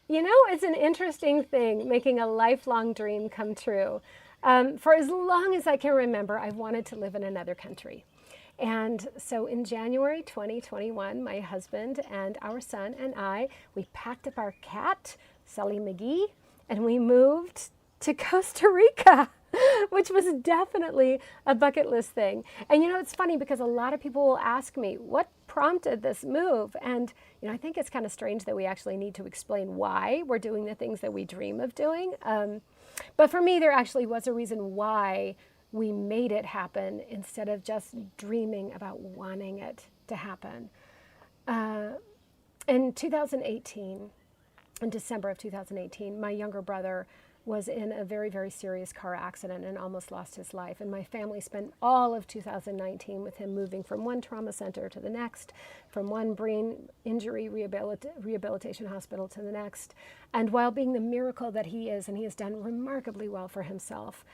You know, it's an interesting thing, making a lifelong dream come true. For as long as I can remember, I've wanted to live in another country. And so in January 2021, my husband and our son and I, we packed up our cat, Sully McGee, and we moved to Costa Rica, which was definitely a bucket list thing. And you know, it's funny because a lot of people will ask me, what prompted this move? And you know, I think it's kind of strange that we actually need to explain why we're doing the things that we dream of doing. But for me, there actually was a reason why we made it happen instead of just dreaming about wanting it to happen. In 2018, in December of 2018, my younger brother was in a very, very serious car accident and almost lost his life. And my family spent all of 2019 with him, moving from one trauma center to the next, from one brain injury rehabilitation hospital to the next. And while being the miracle that he is, and he has done remarkably well for himself,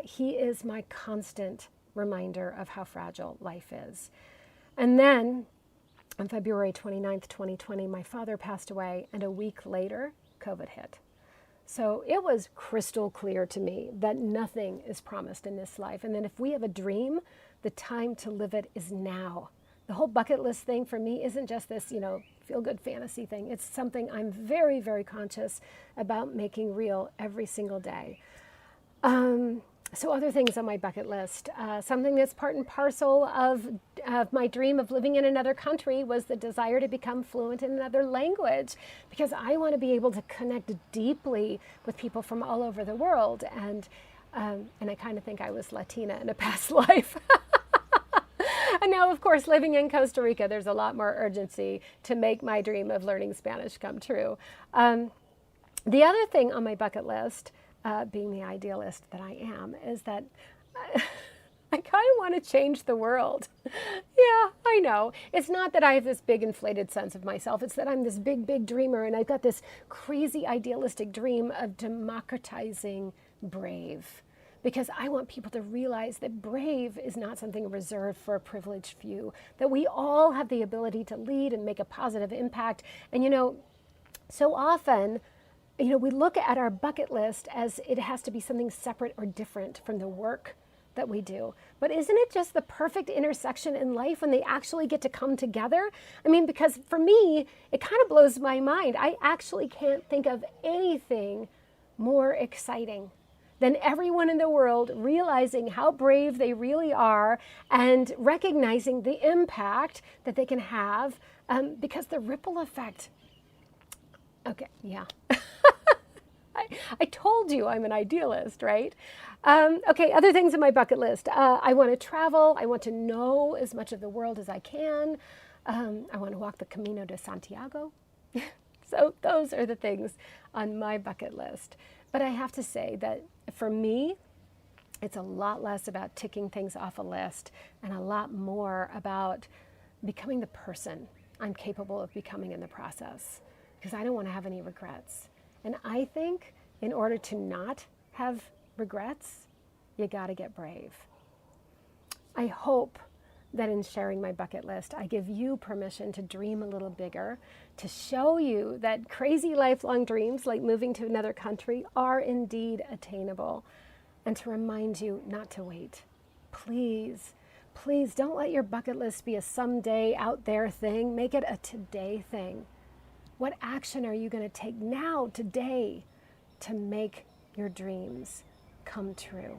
he is my constant reminder of how fragile life is. And then on February 29th, 2020, my father passed away, and a week later, COVID hit. So it was crystal clear to me that nothing is promised in this life. And then if we have a dream, the time to live it is now. The whole bucket list thing for me isn't just this, you know, feel-good fantasy thing. It's something I'm very, very conscious about making real every single day. So other things on my bucket list, something that's part and parcel of my dream of living in another country was the desire to become fluent in another language, because I want to be able to connect deeply with people from all over the world. And I kind of think I was Latina in a past life. And now, of course, living in Costa Rica, there's a lot more urgency to make my dream of learning Spanish come true. The other thing on my bucket list, being the idealist that I am, is that I kind of want to change the world. Yeah, I know. It's not that I have this big inflated sense of myself. It's that I'm this big, big dreamer, and I've got this crazy idealistic dream of democratizing brave. Because I want people to realize that brave is not something reserved for a privileged few, that we all have the ability to lead and make a positive impact. And you know, so often, you know, we look at our bucket list as it has to be something separate or different from the work that we do. But isn't it just the perfect intersection in life when they actually get to come together? I mean, because for me, it kind of blows my mind. I actually can't think of anything more exciting than everyone in the world realizing how brave they really are and recognizing the impact that they can have, because the ripple effect. Okay, yeah. I told you I'm an idealist, right? Okay, other things on my bucket list. I want to travel. I want to know as much of the world as I can. I want to walk the Camino de Santiago. So those are the things on my bucket list. But I have to say that for me, it's a lot less about ticking things off a list and a lot more about becoming the person I'm capable of becoming in the process, because I don't want to have any regrets. And I think in order to not have regrets, you got to get brave. I hope that in sharing my bucket list, I give you permission to dream a little bigger, to show you that crazy lifelong dreams like moving to another country are indeed attainable, and to remind you not to wait. Please, please don't let your bucket list be a someday out there thing. Make it a today thing. What action are you going to take now, today, to make your dreams come true?